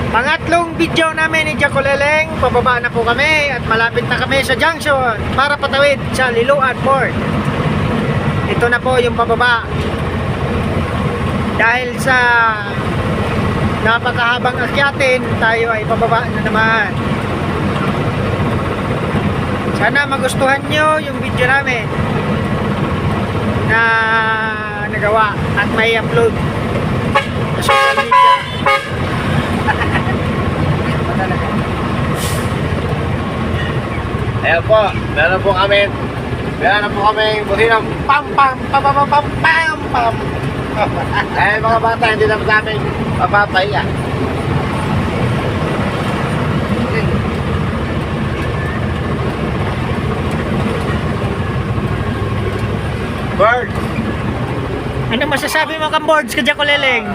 Pangatlong video namin ni Jaco Leleng, pababa na po kami at malapit na kami sa junction para patawid sa Liloan Port. Ito na po yung pababa. Dahil sa napakahabang akyatin, tayo ay pababa na naman. Sana magustuhan nyo yung video namin na nagawa at may upload sa social media. Ayan po, meron po kami buhinang pam pam pam pam pam pam pam. Eh mga bata, hindi naman namin mapapahiya. Bird! Ano masasabi mo kang boards ka Jaco Leleng?